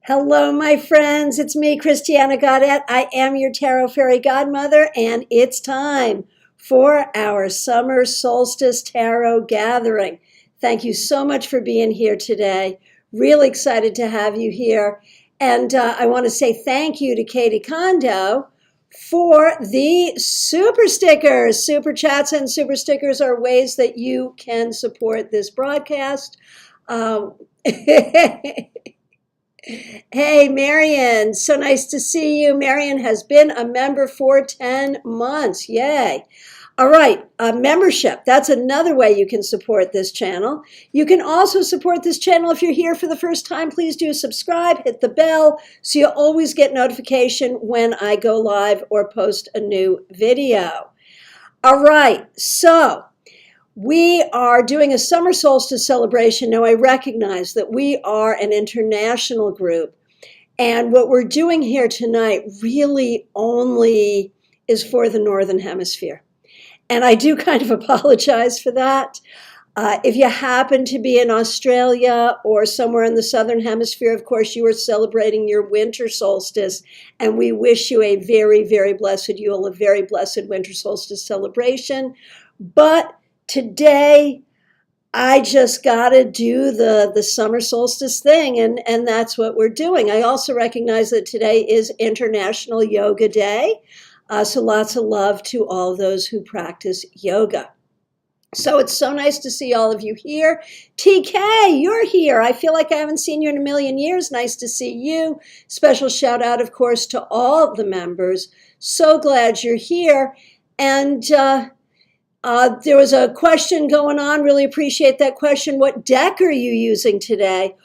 Hello, my friends. It's me, Christiana Gaudet. I am your Tarot Fairy Godmother, and it's time for our Summer Solstice Tarot Gathering. Thank you so much for being here today. Really excited to have you here. And I want to say thank you to Katie Kondo for the super stickers. Super chats and super stickers are ways that you can support this broadcast. Hey, Marion, so nice to see you. Marion has been a member for 10 months. Yay. All right, membership. That's another way you can support this channel. You can also support this channel if you're here for the first time. Please do subscribe, hit the bell, so you always get notification when I go live or post a new video. All right, so we are doing a summer solstice celebration. Now, I recognize that we are an international group, and what we're doing here tonight really only is for the Northern Hemisphere. And I do kind of apologize for that. If you happen to be in Australia or somewhere in the Southern Hemisphere, of course, you are celebrating your winter solstice, and we wish you a very, very blessed Yule, a very blessed winter solstice celebration. But today, I just got to do the summer solstice thing, and that's what we're doing. I also recognize that today is International Yoga Day, so lots of love to all those who practice yoga. So it's so nice to see all of you here. TK, you're here. I feel like I haven't seen you in a million years. Nice to see you. Special shout out, of course, to all the members. So glad you're here. And there was a question going on. Really appreciate that question. What deck are you using today?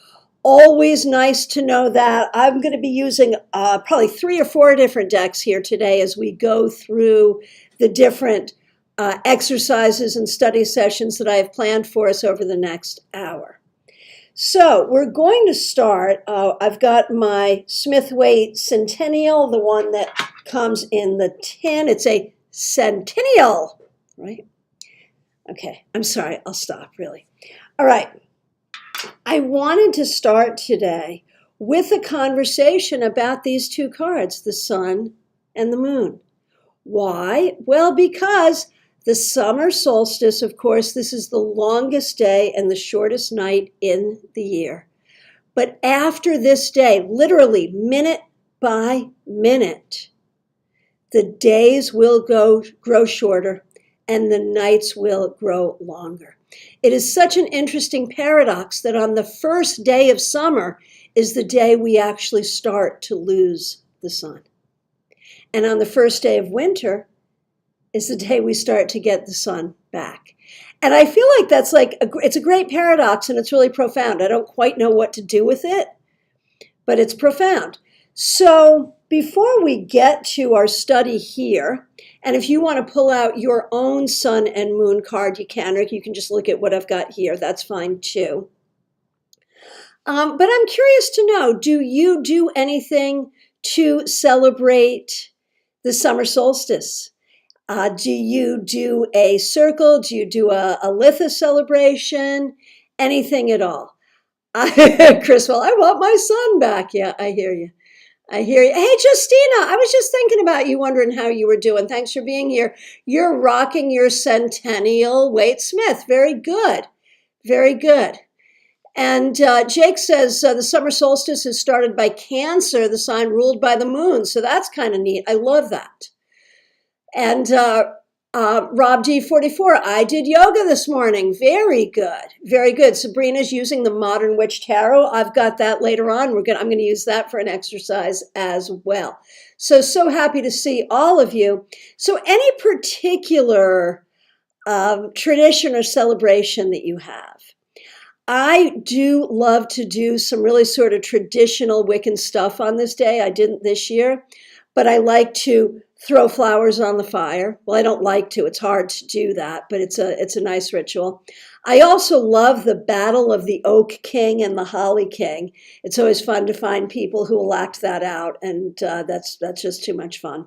Always nice to know that. I'm going to be using probably 3 or 4 different decks here today as we go through the different exercises and study sessions that I have planned for us over the next hour. So we're going to start. I've got my Smith-Waite Centennial, the one that comes in the tin. It's a Centennial, right? Okay, I'm sorry, I'll stop, really. All right, I wanted to start today with a conversation about these 2 cards, the sun and the moon. Why? Well, because the summer solstice, of course, this is the longest day and the shortest night in the year. But after this day, literally minute by minute, the days will grow shorter and the nights will grow longer. It is such an interesting paradox that on the first day of summer is the day we actually start to lose the sun. And on the first day of winter is the day we start to get the sun back. And I feel like that's it's a great paradox, and it's really profound. I don't quite know what to do with it, but it's profound. So before we get to our study here, and if you want to pull out your own sun and moon card, you can, or you can just look at what I've got here. That's fine too. But I'm curious to know, do you do anything to celebrate the summer solstice? Do you do a circle? Do you do a litha celebration? Anything at all? Chris, well, I want my sun back. Yeah, I hear you. I hear you. Hey, Justina, I was just thinking about you, wondering how you were doing. Thanks for being here. You're rocking your Centennial Waite Smith. Very good. Very good. And Jake says the summer solstice is started by Cancer, the sign ruled by the moon. So that's kind of neat. I love that. And Rob D44, I did yoga this morning. Very good. Very good. Sabrina's using the Modern Witch Tarot. I've got that later on. I'm going to use that for an exercise as well. So happy to see all of you. So any particular tradition or celebration that you have? I do love to do some really sort of traditional Wiccan stuff on this day. I didn't this year, but I like to throw flowers on the fire. Well, I don't like to. It's hard to do that, but it's a nice ritual. I also love the battle of the Oak King and the Holly King. It's always fun to find people who will act that out, and that's just too much fun.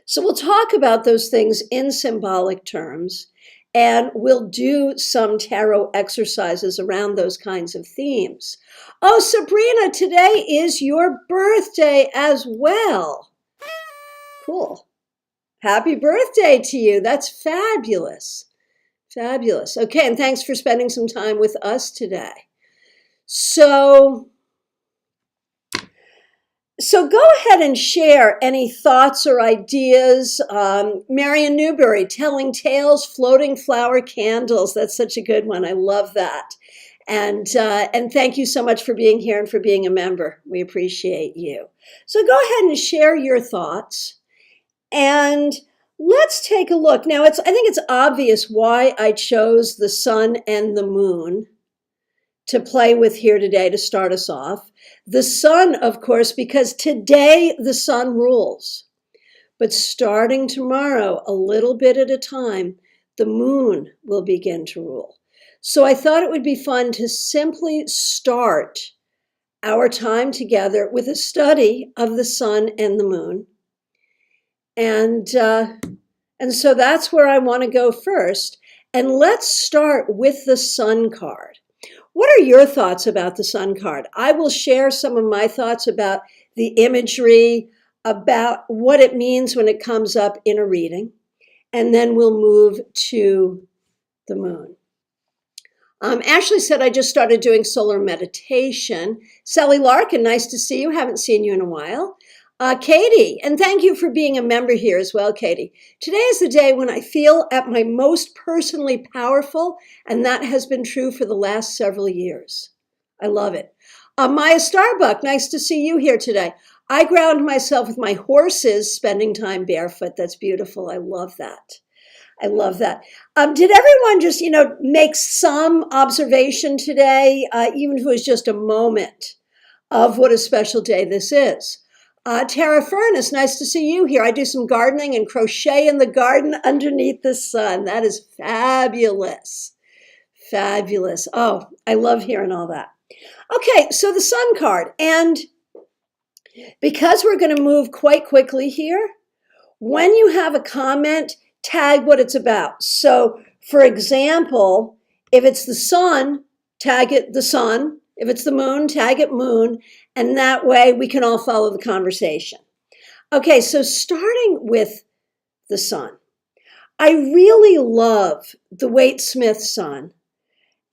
So we'll talk about those things in symbolic terms, and we'll do some tarot exercises around those kinds of themes. Oh, Sabrina, today is your birthday as well. Cool. Happy birthday to you. That's fabulous. Fabulous. Okay, and thanks for spending some time with us today. So go ahead and share any thoughts or ideas. Marion Newberry, telling tales, floating flower candles. That's such a good one. I love that. And thank you so much for being here and for being a member. We appreciate you. So go ahead and share your thoughts. And let's take a look. Now, I think it's obvious why I chose the sun and the moon to play with here today to start us off. The sun, of course, because today the sun rules. But starting tomorrow, a little bit at a time, the moon will begin to rule. So I thought it would be fun to simply start our time together with a study of the sun and the moon. And so that's where I want to go first. And let's start with the sun card. What are your thoughts about the sun card? I will share some of my thoughts about the imagery, about what it means when it comes up in a reading, and then we'll move to the moon. Ashley said, I just started doing solar meditation. Sally Larkin, nice to see you. Haven't seen you in a while. Katie, and thank you for being a member here as well, Katie. Today is the day when I feel at my most personally powerful, and that has been true for the last several years. I love it. Maya Starbuck, nice to see you here today. I ground myself with my horses, spending time barefoot. That's beautiful. I love that. I love that. Did everyone just, make some observation today, even if it was just a moment, of what a special day this is? Tara Furness, nice to see you here. I do some gardening and crochet in the garden underneath the sun. That is fabulous. Fabulous. Oh, I love hearing all that. Okay, so the sun card. And because we're going to move quite quickly here, when you have a comment, tag what it's about. So, for example, if it's the sun, tag it the sun. If it's the moon, tag it moon. And that way we can all follow the conversation. Okay, so starting with the sun. I really love the Waite Smith sun.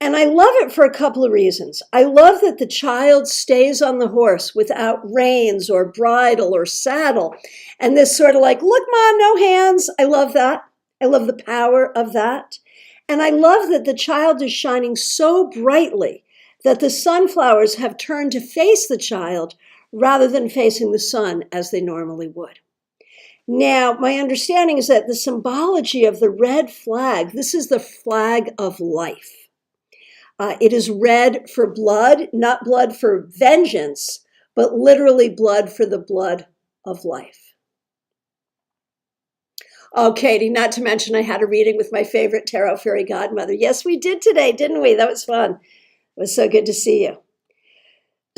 And I love it for a couple of reasons. I love that the child stays on the horse without reins or bridle or saddle. And this sort of like, look, Mom, no hands. I love that. I love the power of that. And I love that the child is shining so brightly that the sunflowers have turned to face the child rather than facing the sun as they normally would. Now, my understanding is that the symbology of the red flag, this is the flag of life. It is red for blood, not blood for vengeance, but literally blood for the blood of life. Oh, Katie, not to mention I had a reading with my favorite tarot fairy godmother. Yes, we did today, didn't we? That was fun. It was so good to see you.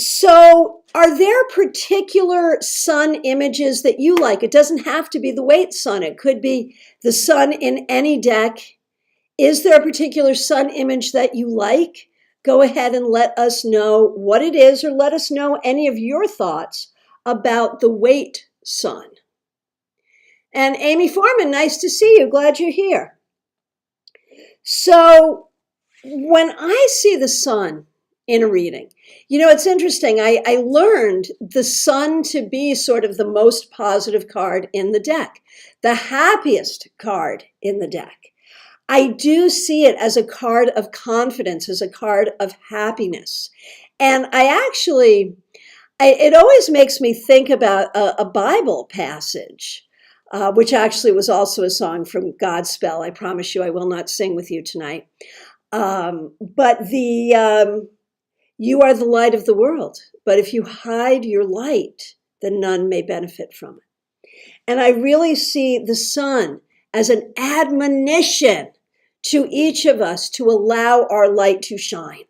So are there particular sun images that you like? It doesn't have to be the Waite sun. It could be the sun in any deck. Is there a particular sun image that you like? Go ahead and let us know what it is, or let us know any of your thoughts about the Waite sun. And Amy Foreman, nice to see you. Glad you're here. So when I see the sun in a reading, it's interesting. I learned the sun to be sort of the most positive card in the deck, the happiest card in the deck. I do see it as a card of confidence, as a card of happiness. And it always makes me think about a Bible passage, which actually was also a song from Godspell. I promise you I will not sing with you tonight. But you are the light of the world. But if you hide your light, then none may benefit from it. And I really see the sun as an admonition to each of us to allow our light to shine.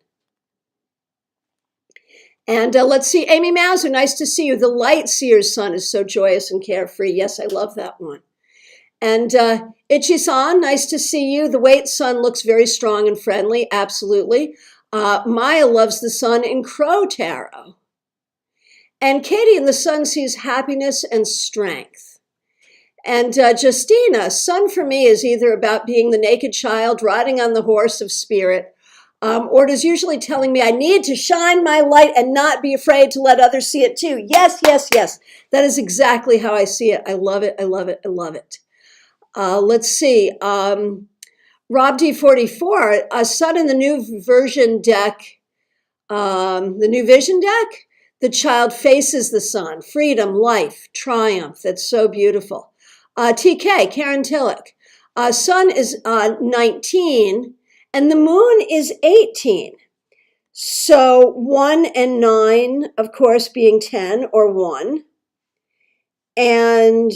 And let's see, Amy Mauser, nice to see you. The light seer's sun is so joyous and carefree. Yes, I love that one. And Ichi-san, nice to see you. The Wait sun looks very strong and friendly. Absolutely. Maya loves the sun in Crow Tarot. And Katie in the sun sees happiness and strength. And Justina, sun for me is either about being the naked child riding on the horse of spirit, or it is usually telling me I need to shine my light and not be afraid to let others see it too. Yes, yes, yes. That is exactly how I see it. I love it. I love it. I love it. Let's see. Rob D44, a sun in the new version deck, the new vision deck, the child faces the sun, freedom, life, triumph. That's so beautiful. TK, Karen Tillich, sun is 19 and the moon is 18. So 1 and 9, of course, being 10 or 1. And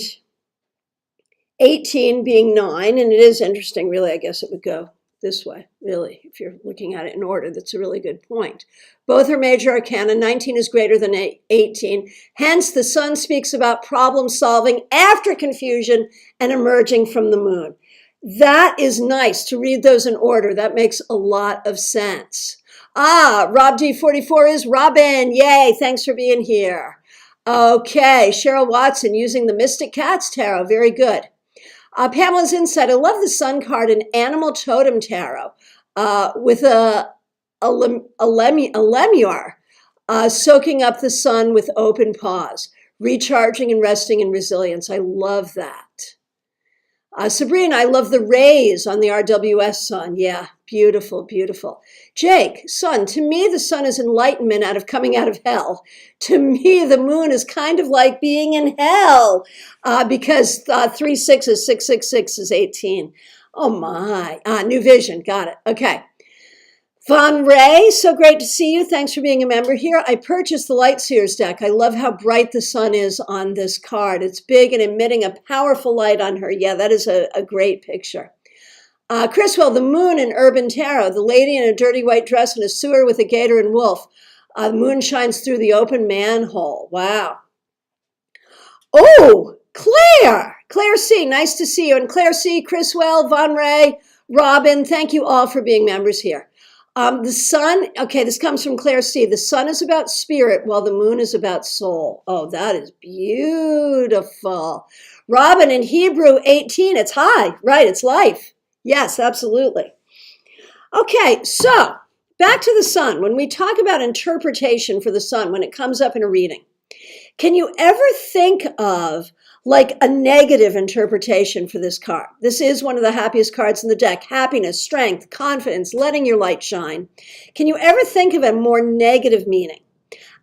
18 being 9, and it is interesting, really, I guess it would go this way, really, if you're looking at it in order. That's a really good point. Both are major arcana. 19 is greater than 18. Hence, the sun speaks about problem solving after confusion and emerging from the moon. That is nice to read those in order. That makes a lot of sense. Rob D44 is Robin. Yay, thanks for being here. Okay, Cheryl Watson using the Mystic Cats Tarot. Very good. Pamela's Insight. I love the Sun card in Animal Totem Tarot with a lemur soaking up the sun with open paws, recharging and resting in resilience. I love that. Sabrina, I love the rays on the RWS sun. Yeah, beautiful, beautiful. Jake, sun, to me, the sun is enlightenment coming out of hell. To me, the moon is kind of like being in hell because 3 6 666 is 18. Oh my, new vision, got it. Okay. Von Ray, so great to see you. Thanks for being a member here. I purchased the Light Seers deck. I love how bright the sun is on this card. It's big and emitting a powerful light on her. Yeah, that is a great picture. Chriswell, the moon in Urban Tarot, the lady in a dirty white dress in a sewer with a gator and wolf. The moon shines through the open manhole. Wow. Oh, Claire. Claire C., nice to see you. And Claire C., Chriswell, Von Ray, Robin, thank you all for being members here. The sun, okay, this comes from Claire C. The sun is about spirit while the moon is about soul. Oh, that is beautiful. Robin, in Hebrew 18, it's high, right? It's life. Yes, absolutely. Okay, so back to the sun. When we talk about interpretation for the sun, when it comes up in a reading, can you ever think of like a negative interpretation for this card? This is one of the happiest cards in the deck. Happiness, strength, confidence, letting your light shine. Can you ever think of a more negative meaning?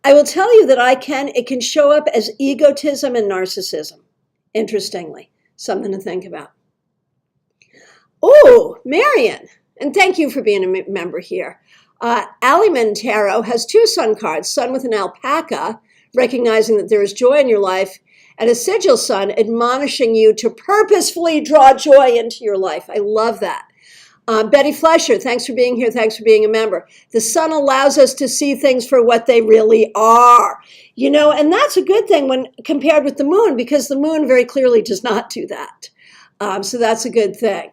I will tell you that it can show up as egotism and narcissism. Interestingly, something to think about. Oh, Marion, and thank you for being a member here. Aliman Tarot has 2 sun cards, sun with an alpaca, recognizing that there is joy in your life, and a sigil sun admonishing you to purposefully draw joy into your life. I love that. Betty Flesher, thanks for being here. Thanks for being a member. The sun allows us to see things for what they really are. You know, and that's a good thing when compared with the moon, because the moon very clearly does not do that. So that's a good thing.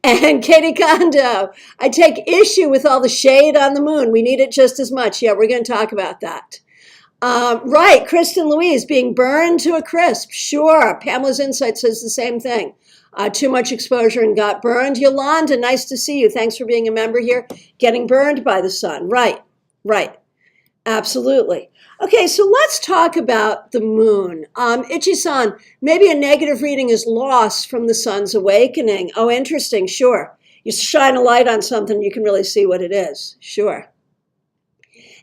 And Katie Kondo, I take issue with all the shade on the moon. We need it just as much. Yeah, we're going to talk about that. Right, Kristen Louise, being burned to a crisp. Sure, Pamela's Insight says the same thing. Too much exposure and got burned. Yolanda, nice to see you. Thanks for being a member here. Getting burned by the sun. Right, right. Absolutely. Okay, so let's talk about the moon. Ichi-san, maybe a negative reading is loss from the sun's awakening. Oh, interesting, sure. You shine a light on something, you can really see what it is. Sure.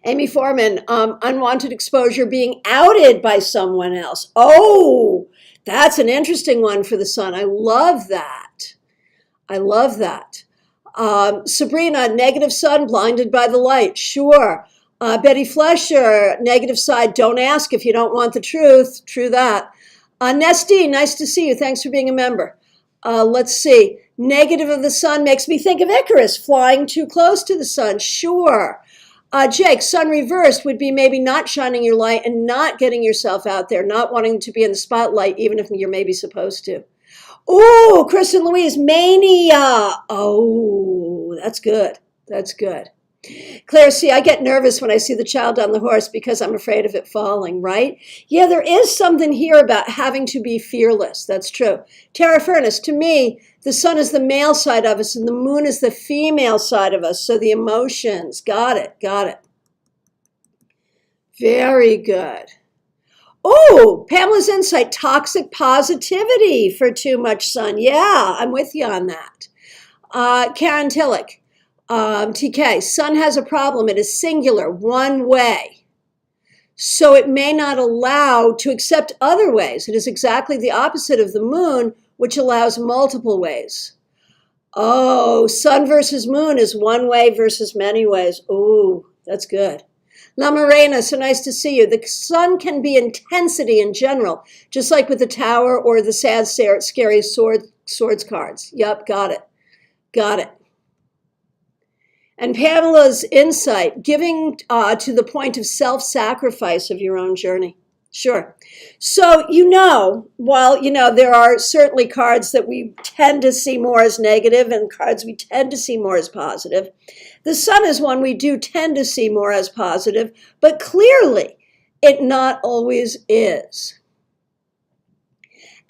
Amy Foreman, unwanted exposure, being outed by someone else. Oh, that's an interesting one for the sun. I love that. I love that. Sabrina, negative sun, blinded by the light. Sure. Betty Flesher, negative side, don't ask if you don't want the truth. True that. Nesty, nice to see you. Thanks for being a member. Let's see. Negative of the sun makes me think of Icarus, flying too close to the sun. Sure. Jake, sun reversed would be maybe not shining your light and not getting yourself out there, not wanting to be in the spotlight, even if you're maybe supposed to. Oh, Chris and Louise, mania. Oh, that's good. That's good. Claire, see, I get nervous when I see the child on the horse because I'm afraid of it falling, right? Yeah, there is something here about having to be fearless. That's true. Tara Furnace, to me, the sun is the male side of us and the moon is the female side of us. So the emotions. Got it. Got it. Very good. Oh, Pamela's insight, toxic positivity for too much sun. Yeah, I'm with you on that. Karen Tillich, TK, sun has a problem. It is singular, one way. So it may not allow to accept other ways. It is exactly the opposite of the moon, which allows multiple ways. Oh, sun versus moon is one way versus many ways. Ooh, that's good. La Morena, so nice to see you. The sun can be intensity in general, just like with the tower or the sad, scary swords cards. Yep, got it. Got it. And Pamela's insight, giving to the point of self-sacrifice of your own journey. Sure. So, while, there are certainly cards that we tend to see more as negative and cards we tend to see more as positive, the sun is one we do tend to see more as positive, but clearly it not always is.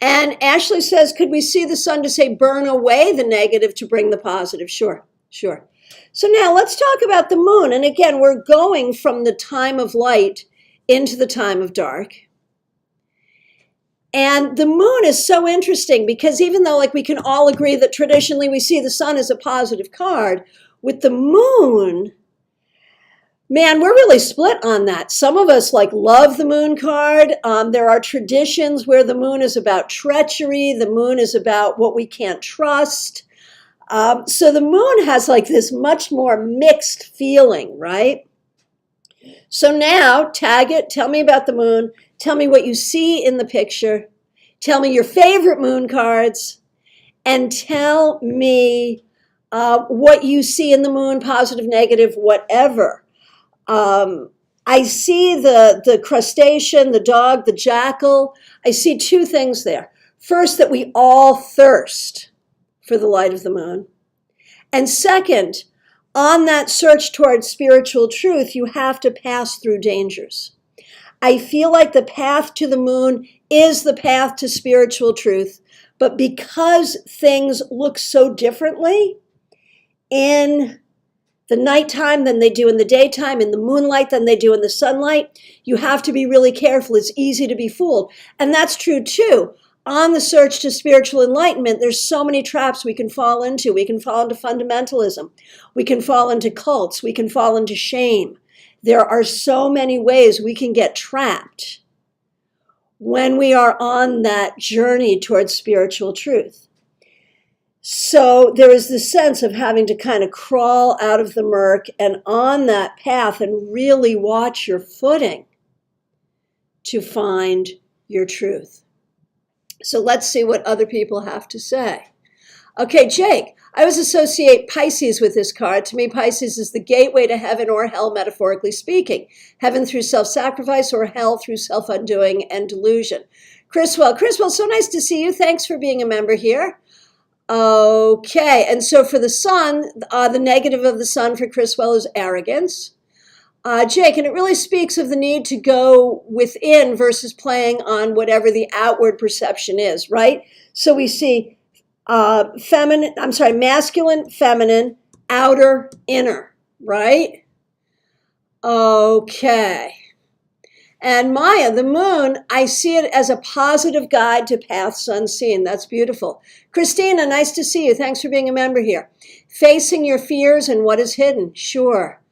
And Ashley says, could we see the sun to say burn away the negative to bring the positive? Sure, sure. So now let's talk about the moon. And again, we're going from the time of light into the time of dark. And the moon is so interesting because even though we can all agree that traditionally we see the sun as a positive card, with the moon, man, we're really split on that. Some of us love the moon card. There are traditions where the moon is about treachery. The moon is about what we can't trust. So the moon has this much more mixed feeling, right? So now tag it. Tell me about the moon. Tell me what you see in the picture. Tell me your favorite moon cards. And tell me what you see in the moon, positive, negative, whatever. I see the crustacean, the dog, the jackal. I see two things there. First, that we all thirst for the light of the moon. And second, on that search towards spiritual truth, you have to pass through dangers. I feel like the path to the moon is the path to spiritual truth, but because things look so differently in the nighttime than they do in the daytime, in the moonlight than they do in the sunlight, you have to be really careful. It's easy to be fooled. And that's true too. On the search to spiritual enlightenment, there's so many traps we can fall into. We can fall into fundamentalism. We can fall into cults. We can fall into shame. There are so many ways we can get trapped when we are on that journey towards spiritual truth. So there is this sense of having to kind of crawl out of the murk and on that path and really watch your footing to find your truth. So let's see what other people have to say. Okay, Jake, I always associate Pisces with this card. To me, Pisces is the gateway to heaven or hell, metaphorically speaking. Heaven through self-sacrifice or hell through self-undoing and delusion. Chriswell, so nice to see you. Thanks for being a member here. Okay, and so for the sun, the negative of the sun for Chriswell is arrogance. Jake, and it really speaks of the need to go within versus playing on whatever the outward perception is, right? So we see masculine, feminine, outer, inner, right? Okay. And Maya, the moon, I see it as a positive guide to paths unseen. That's beautiful. Christina, nice to see you. Thanks for being a member here. Facing your fears and what is hidden. Sure.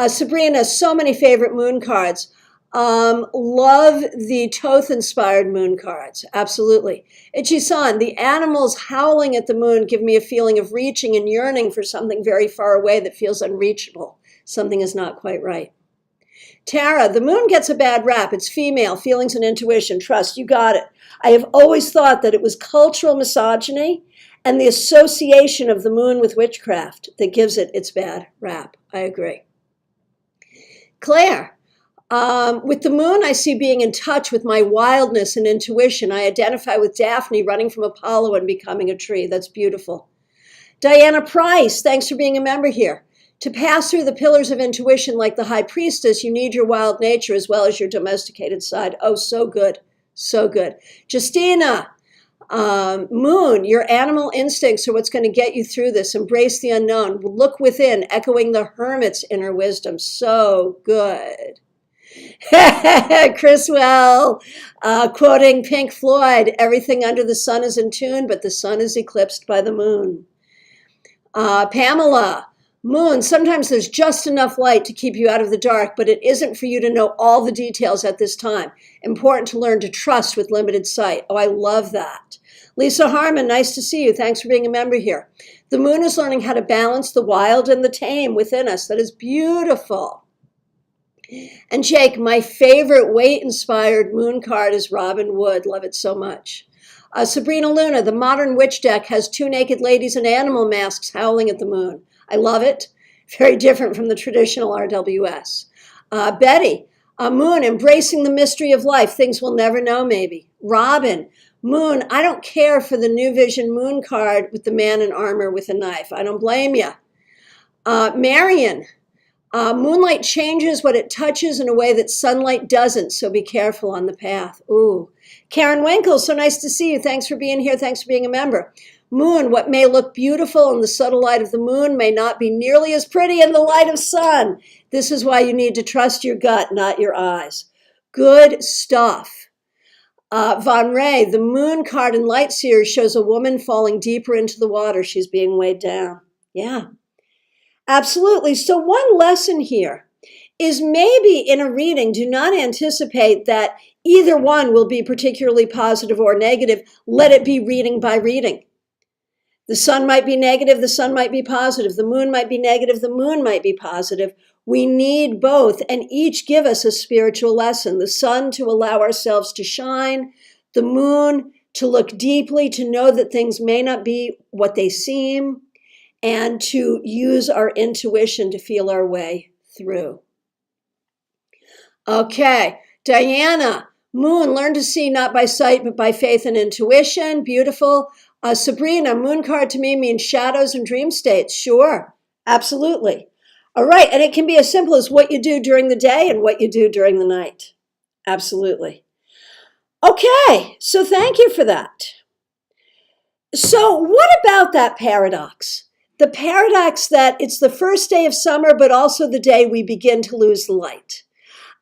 Sabrina, so many favorite moon cards. Love the Thoth-inspired moon cards. Absolutely. Ichi-san, the animals howling at the moon give me a feeling of reaching and yearning for something very far away that feels unreachable. Something is not quite right. Tara, the moon gets a bad rap. It's female, feelings and intuition. Trust, you got it. I have always thought that it was cultural misogyny and the association of the moon with witchcraft that gives it its bad rap. I agree. Claire, With the moon, I see being in touch with my wildness and intuition. I identify with Daphne running from Apollo and becoming a tree. That's beautiful. Diana Price, thanks for being a member here. To pass through the pillars of intuition like the high priestess, you need your wild nature as well as your domesticated side. Oh, so good. So good. Justina, moon, your animal instincts are what's going to get you through this. Embrace the unknown. Look within, echoing the hermit's inner wisdom. So good. Chriswell, quoting Pink Floyd, everything under the sun is in tune, but the sun is eclipsed by the moon. Pamela, moon, sometimes there's just enough light to keep you out of the dark, but it isn't for you to know all the details at this time. Important to learn to trust with limited sight. Oh, I love that. Lisa Harmon, nice to see you. Thanks for being a member here. The moon is learning how to balance the wild and the tame within us. That is beautiful. And Jake, my favorite weight-inspired moon card is Robin Wood. Love it so much. Sabrina Luna, the modern witch deck has two naked ladies in animal masks howling at the moon. I love it. Very different from the traditional RWS. Betty, moon, embracing the mystery of life. Things we'll never know, maybe. Robin, moon, I don't care for the New Vision moon card with the man in armor with a knife. I don't blame you. Marion, moonlight changes what it touches in a way that sunlight doesn't, so be careful on the path. Ooh. Karen Winkle, so nice to see you. Thanks for being here. Thanks for being a member. Moon, what may look beautiful in the subtle light of the moon may not be nearly as pretty in the light of sun. This is why you need to trust your gut, not your eyes. Good stuff. Von Ray, the moon card in Light Seers shows a woman falling deeper into the water. She's being weighed down. Yeah. Absolutely. So one lesson here is maybe in a reading, do not anticipate that either one will be particularly positive or negative. Let it be reading by reading. The sun might be negative, the sun might be positive. The moon might be negative, the moon might be positive. We need both, and each give us a spiritual lesson. The sun to allow ourselves to shine, the moon to look deeply, to know that things may not be what they seem, and to use our intuition to feel our way through. Okay, Diana, moon, learn to see not by sight, but by faith and intuition. Beautiful. Sabrina, moon card to me means shadows and dream states. Sure, absolutely. All right, and it can be as simple as what you do during the day and what you do during the night. Absolutely. Okay, so thank you for that. So what about that paradox? The paradox that it's the first day of summer, but also the day we begin to lose the light.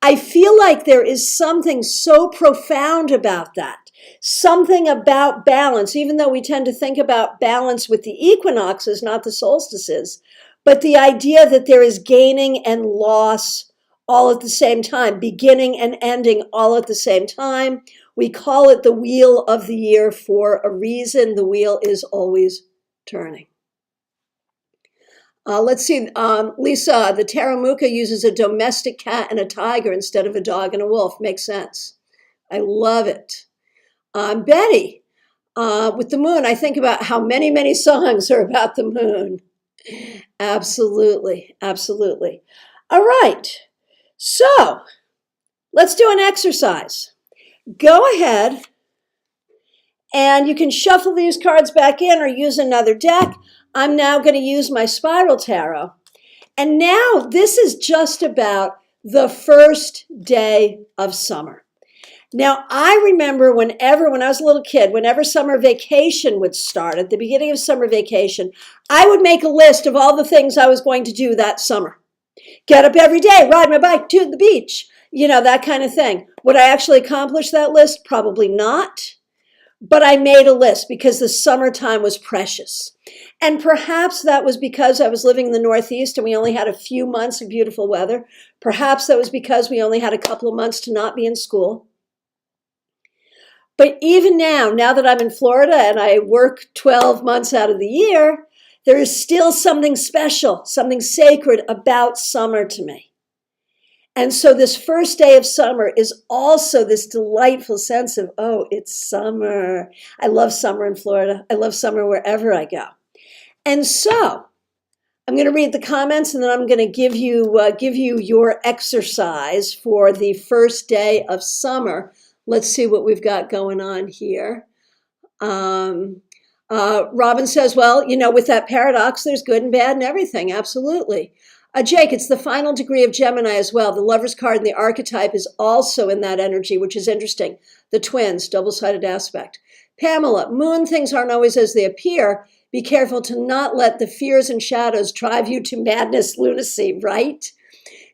I feel like there is something so profound about that, something about balance, even though we tend to think about balance with the equinoxes, not the solstices, but the idea that there is gaining and loss all at the same time, beginning and ending all at the same time. We call it the wheel of the year for a reason. The wheel is always turning. Let's see, Lisa, the Taramuka uses a domestic cat and a tiger instead of a dog and a wolf. Makes sense. I love it. Betty, with the moon, I think about how many, many songs are about the moon. Absolutely, absolutely. All right, so let's do an exercise. Go ahead and you can shuffle these cards back in or use another deck. I'm now going to use my spiral tarot. And now this is just about the first day of summer. Now, I remember when I was a little kid, whenever summer vacation would start, at the beginning of summer vacation, I would make a list of all the things I was going to do that summer. Get up every day, ride my bike to the beach, that kind of thing. Would I actually accomplish that list? Probably not. But I made a list because the summertime was precious. And perhaps that was because I was living in the Northeast and we only had a few months of beautiful weather. Perhaps that was because we only had a couple of months to not be in school. But even now that I'm in Florida and I work 12 months out of the year, there is still something special, something sacred about summer to me. And so this first day of summer is also this delightful sense of, oh, it's summer. I love summer in Florida. I love summer wherever I go. And so I'm going to read the comments, and then I'm going to give you your exercise for the first day of summer. Let's see what we've got going on here. Robin says, well, with that paradox, there's good and bad and everything. Absolutely. Jake, it's the final degree of Gemini as well. The Lover's card in the archetype is also in that energy, which is interesting. The twins, double-sided aspect. Pamela, moon things aren't always as they appear. Be careful to not let the fears and shadows drive you to madness, lunacy, right?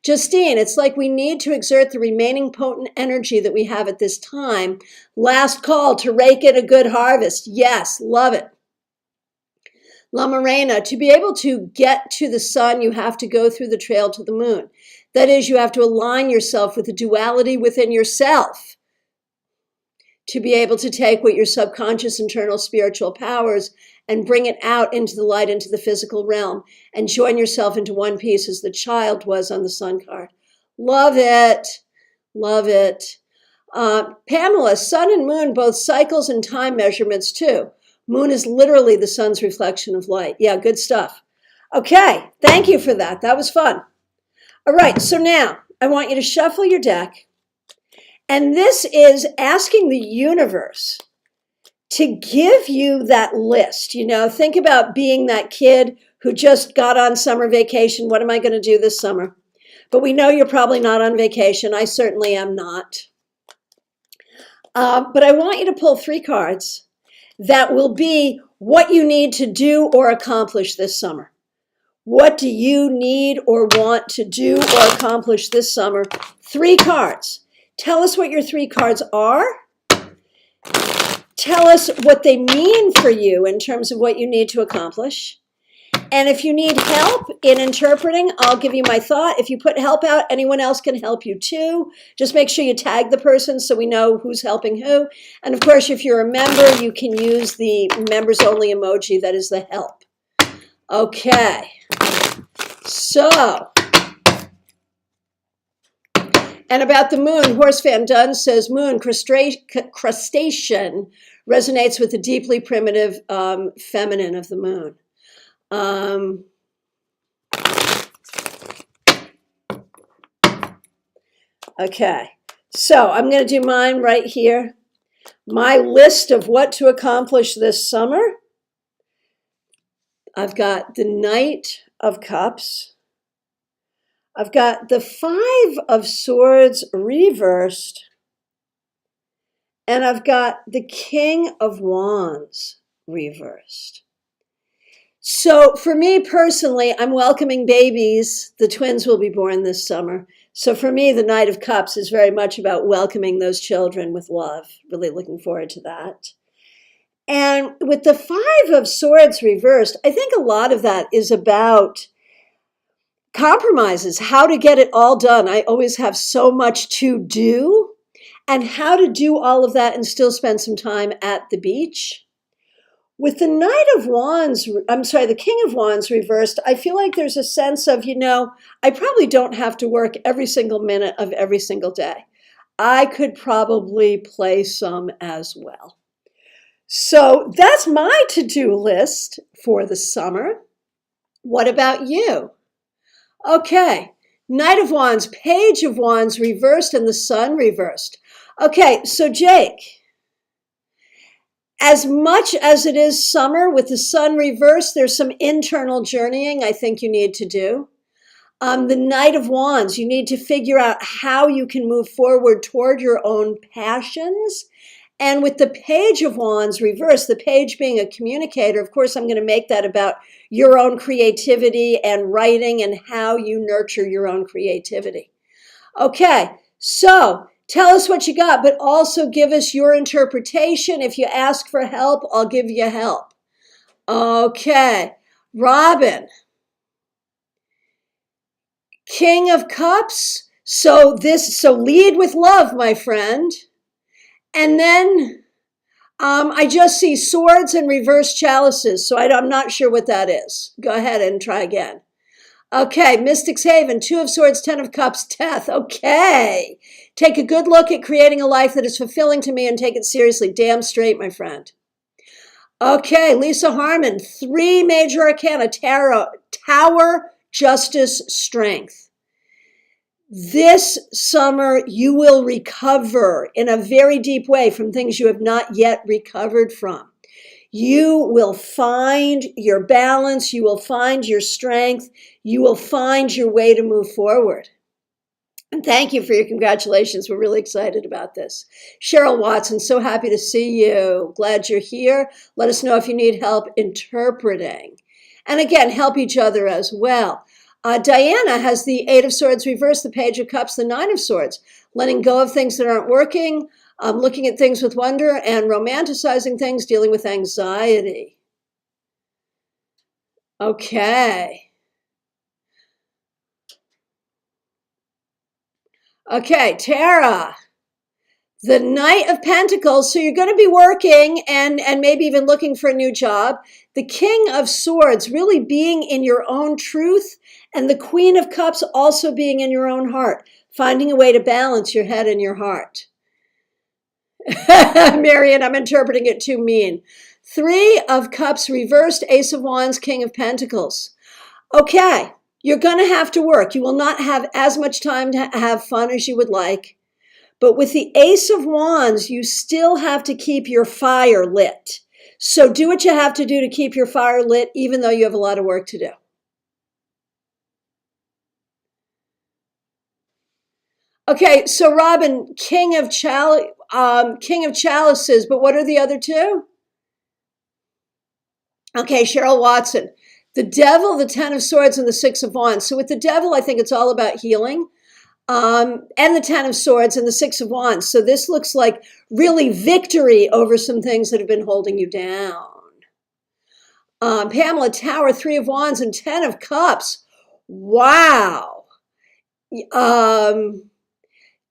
Justine, it's like we need to exert the remaining potent energy that we have at this time. Last call to rake in a good harvest. Yes, love it. La Morena, to be able to get to the sun, you have to go through the trail to the moon. That is, you have to align yourself with the duality within yourself to be able to take what your subconscious internal spiritual powers and bring it out into the light, into the physical realm, and join yourself into one piece as the child was on the sun card. Love it. Love it. Pamela, sun and moon, both cycles and time measurements too. Moon is literally the sun's reflection of light. Yeah, good stuff. Okay, thank you for that. That was fun. All right, so now I want you to shuffle your deck. And this is asking the universe to give you that list. Think about being that kid who just got on summer vacation. What am I going to do this summer? But we know you're probably not on vacation. I certainly am not. But I want you to pull 3 cards that will be what you need to do or accomplish this summer. What do you need or want to do or accomplish this summer? 3 cards. Tell us what your 3 cards are. Tell us what they mean for you in terms of what you need to accomplish. And if you need help in interpreting, I'll give you my thought. If you put help out, anyone else can help you too. Just make sure you tag the person so we know who's helping who. And of course, if you're a member, you can use the members only emoji. That is the help. Okay. So, and about the moon, Horse Van Dunn says, moon, crustacean, resonates with the deeply primitive feminine of the moon. Okay, so I'm going to do mine right here. My list of what to accomplish this summer. I've got the Knight of Cups. I've got the 5 of Swords reversed. And I've got the King of Wands reversed. So for me personally, I'm welcoming babies. The twins will be born this summer. So for me, the Knight of Cups is very much about welcoming those children with love. Really looking forward to that. And with the 5 of Swords reversed, I think a lot of that is about compromises, how to get it all done. I always have so much to do, and how to do all of that and still spend some time at the beach. With the the King of Wands reversed, I feel like there's a sense of, I probably don't have to work every single minute of every single day. I could probably play some as well. So that's my to-do list for the summer. What about you? Okay, Knight of Wands, Page of Wands reversed, and the Sun reversed. Okay, so Jake, as much as it is summer with the Sun reversed, there's some internal journeying I think you need to do. The Knight of Wands, you need to figure out how you can move forward toward your own passions. And with the Page of Wands reversed, the page being a communicator, of course, I'm going to make that about your own creativity and writing and how you nurture your own creativity. Okay, so tell us what you got, but also give us your interpretation. If you ask for help, I'll give you help. Okay, Robin, King of Cups. So lead with love, my friend. And then I just see swords and reverse chalices, so I'm not sure what that is. Go ahead and try again. Okay, Mystic's Haven, 2 of Swords, 10 of Cups, Death. Okay. Take a good look at creating a life that is fulfilling to me and take it seriously. Damn straight, my friend. Okay, Lisa Harmon, 3 major arcana, power, justice, strength. This summer, you will recover in a very deep way from things you have not yet recovered from. You will find your balance. You will find your strength. You will find your way to move forward. And thank you for your congratulations. We're really excited about this. Cheryl Watson, so happy to see you. Glad you're here. Let us know if you need help interpreting. And again, help each other as well. Diana has the Eight of Swords reversed, the Page of Cups, the Nine of Swords, letting go of things that aren't working, looking at things with wonder, and romanticizing things, dealing with anxiety. Okay. Okay, Tara. The Knight of Pentacles, so you're going to be working and maybe even looking for a new job. The King of Swords, really being in your own truth, and the Queen of Cups also being in your own heart, finding a way to balance your head and your heart. Marian, I'm interpreting it too mean. Three of Cups reversed, Ace of Wands, King of Pentacles. Okay, you're going to have to work. You will not have as much time to have fun as you would like. But with the Ace of Wands, you still have to keep your fire lit. So do what you have to do to keep your fire lit, even though you have a lot of work to do. Okay, so Robin, King of Chalices, but what are the other two? Okay, Cheryl Watson, the Devil, the Ten of Swords, and the Six of Wands. So with the Devil, I think it's all about healing. And the Ten of Swords and the Six of Wands. So this looks like really victory over some things that have been holding you down. Pamela, Tower, Three of Wands, and Ten of Cups. Wow.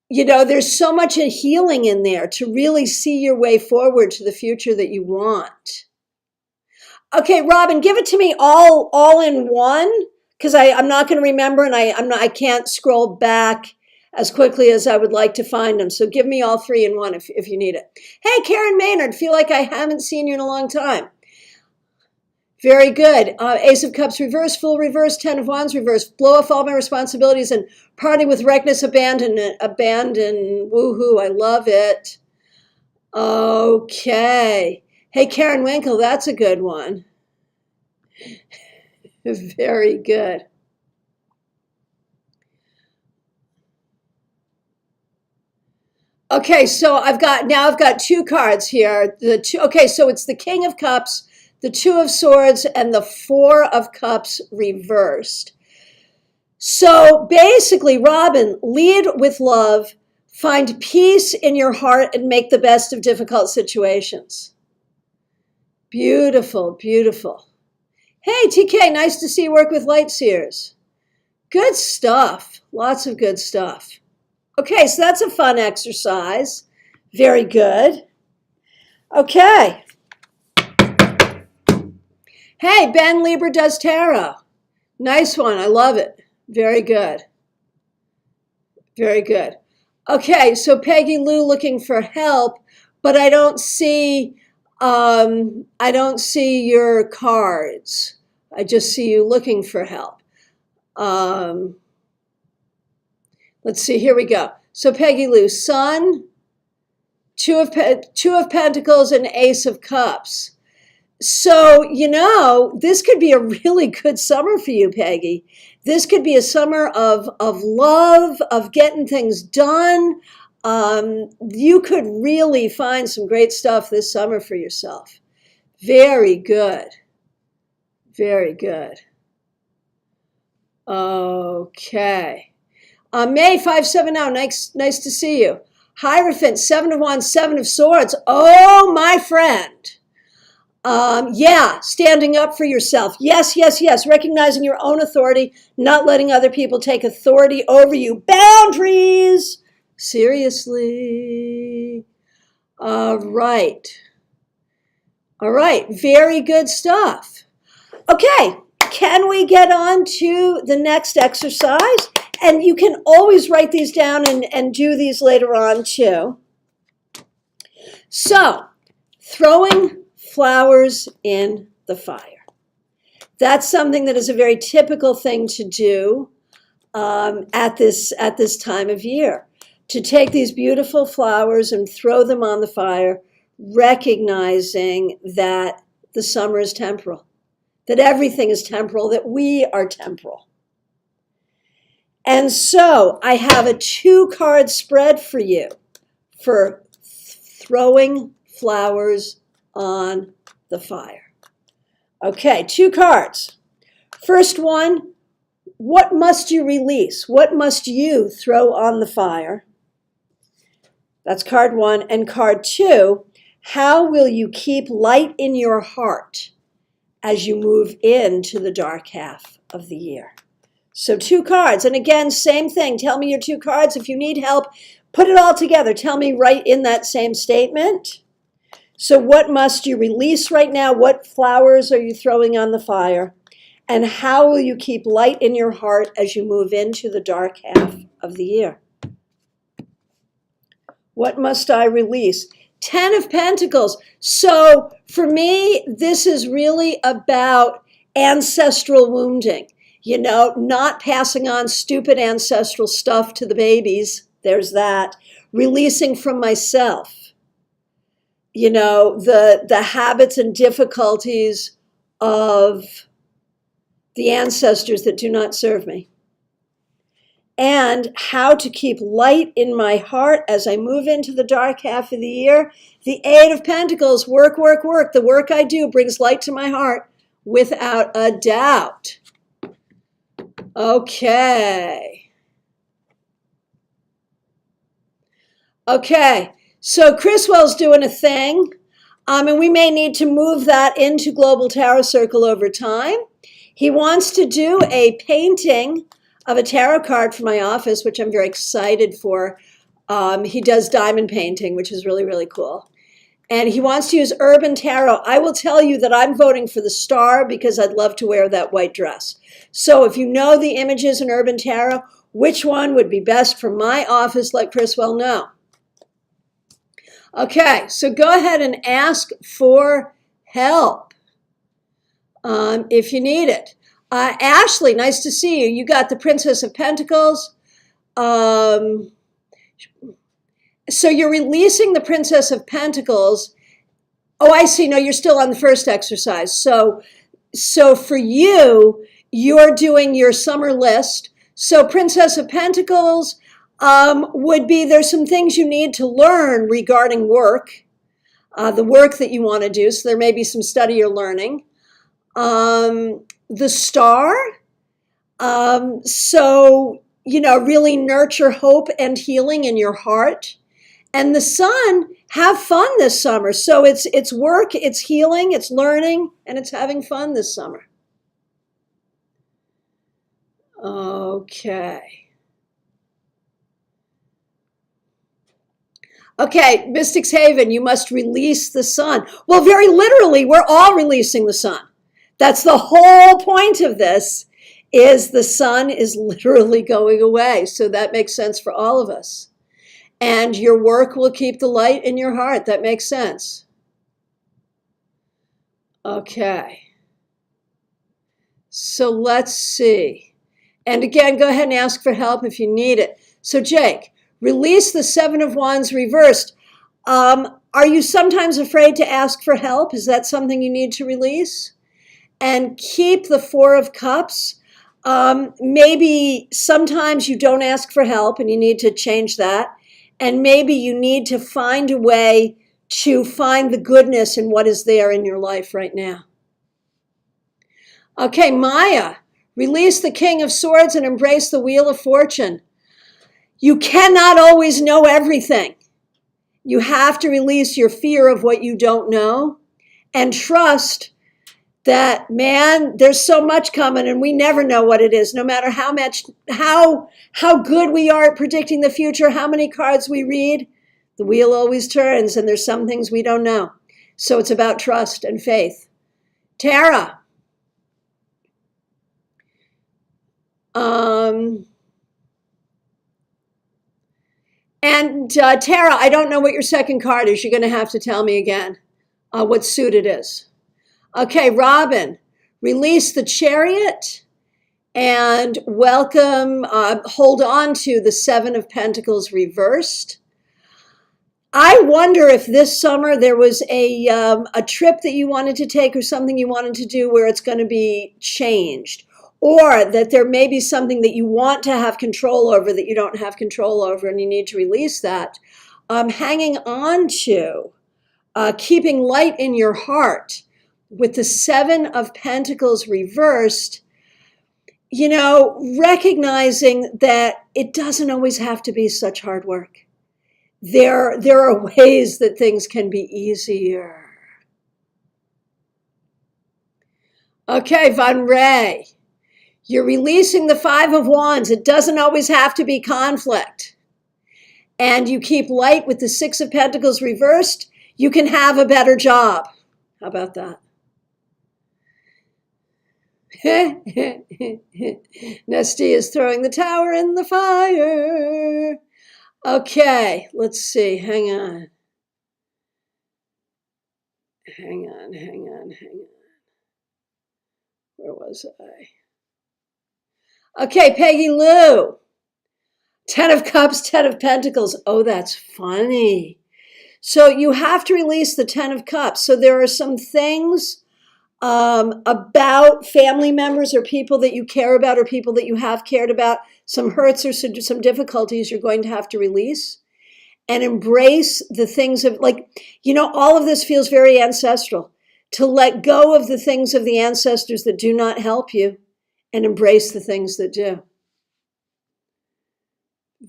There's so much healing in there to really see your way forward to the future that you want. Okay, Robin, give it to me all in one, because I'm not going to remember, and I can't scroll back as quickly as I would like to find them. So give me all three in one if you need it. Hey, Karen Maynard, feel like I haven't seen you in a long time. Very good. Ace of Cups reverse, full reverse, Ten of Wands reverse. Blow off all my responsibilities and party with reckless abandon. Woohoo, I love it. Okay. Hey, Karen Winkle, that's a good one. Very good. Okay, so I've got two cards here. Okay, so it's the King of Cups, the Two of Swords, and the Four of Cups reversed. So basically, Robin, lead with love, find peace in your heart, and make the best of difficult situations. Beautiful, beautiful. Hey, TK, nice to see you work with light seers. Good stuff. Lots of good stuff. Okay, so that's a fun exercise. Very good. Okay. Hey, Ben Lieber does tarot. Nice one. I love it. Very good. Very good. Okay, so Peggy Lou looking for help, but I don't see your cards. I just see you looking for help. Let's see, here we go. So Peggy Lou, Sun, Two of Pentacles, and Ace of Cups. So, this could be a really good summer for you, Peggy. This could be a summer of love, of getting things done. You could really find some great stuff this summer for yourself. Very good. Very good. Okay. May 570, nice to see you. Hierophant, Seven of Wands, Seven of Swords. Oh, my friend. Yeah, standing up for yourself. Yes, yes, yes. Recognizing your own authority, not letting other people take authority over you. Boundaries. Seriously. All right. All right. Very good stuff. Okay. Can we get on to the next exercise? And you can always write these down and do these later on too. So, throwing flowers in the fire. That's something that is a very typical thing to do at this time of year. To take these beautiful flowers and throw them on the fire, recognizing that the summer is temporal, that everything is temporal, that we are temporal. And so I have a 2-card spread for you for throwing flowers on the fire. Okay, 2 cards. First one, what must you release? What must you throw on the fire? That's card 1. And card 2, how will you keep light in your heart as you move into the dark half of the year? So 2 cards. And again, same thing. Tell me your 2 cards. If you need help, put it all together. Tell me right in that same statement. So what must you release right now? What flowers are you throwing on the fire? And how will you keep light in your heart as you move into the dark half of the year? What must I release? 10 of Pentacles. So for me, this is really about ancestral wounding. You know, not passing on stupid ancestral stuff to the babies. There's that. Releasing from myself. You know, the habits and difficulties of the ancestors that do not serve me. And how to keep light in my heart as I move into the dark half of the year. The 8 of Pentacles, work, work, work. The work I do brings light to my heart without a doubt. Okay. Okay, so Chriswell's doing a thing, and we may need to move that into Global Tarot Circle over time. He wants to do a painting of a tarot card for my office, which I'm very excited for. He does diamond painting, which is really, really cool. And he wants to use Urban Tarot. I will tell you that I'm voting for the star because I'd love to wear that white dress. So if you know the images in Urban Tarot, which one would be best for my office, let Chriswell know. Okay, so go ahead and ask for help if you need it. Ashley, nice to see you. You got the Princess of Pentacles. So you're releasing the Princess of Pentacles. Oh, I see. No, you're still on the first exercise. So for you, you're doing your summer list. So Princess of Pentacles would be there's some things you need to learn regarding work, the work that you want to do. So there may be some study you're learning. The star, so, you know, really nurture hope and healing in your heart. And the sun, have fun this summer. So it's work, it's healing, it's learning, and it's having fun this summer. Okay. Okay, Mystics Haven, you must release the sun. Well, very literally, we're all releasing the sun. That's the whole point of this, is the sun is literally going away. So that makes sense for all of us. And your work will keep the light in your heart. That makes sense. Okay. So let's see. And again, go ahead and ask for help if you need it. So Jake, release the 7 of Wands reversed. Are you sometimes afraid to ask for help? Is that something you need to release? And keep the 4 of Cups. Maybe sometimes you don't ask for help and you need to change that. And maybe you need to find a way to find the goodness in what is there in your life right now. Okay, Maya, release the King of Swords and embrace the Wheel of Fortune. You cannot always know everything. You have to release your fear of what you don't know and trust that, man, there's so much coming and we never know what it is. No matter how good we are at predicting the future, how many cards we read, the wheel always turns and there's some things we don't know. So it's about trust and faith. Tara. Tara, I don't know what your second card is. You're going to have to tell me again what suit it is. Okay, Robin, Release the Chariot and hold on to the Seven of Pentacles reversed. I wonder if this summer there was a trip that you wanted to take or something you wanted to do where it's going to be changed, or that there may be something that you want to have control over that you don't have control over and you need to release that. Hanging on to, keeping light in your heart with the Seven of Pentacles reversed, recognizing that it doesn't always have to be such hard work. There are ways that things can be easier. Okay, Von Ray, you're releasing the Five of Wands. It doesn't always have to be conflict. And you keep light with the Six of Pentacles reversed, you can have a better job. How about that? Nesty is throwing the tower in the fire. Okay, let's see. Hang on. Where was I? Okay, Peggy Lou. 10 of Cups, 10 of Pentacles. Oh, that's funny. So you have to release the 10 of Cups. So there are some things about family members or people that you care about or people that you have cared about, some hurts or some difficulties you're going to have to release and embrace the things of, all of this feels very ancestral. To let go of the things of the ancestors that do not help you and embrace the things that do.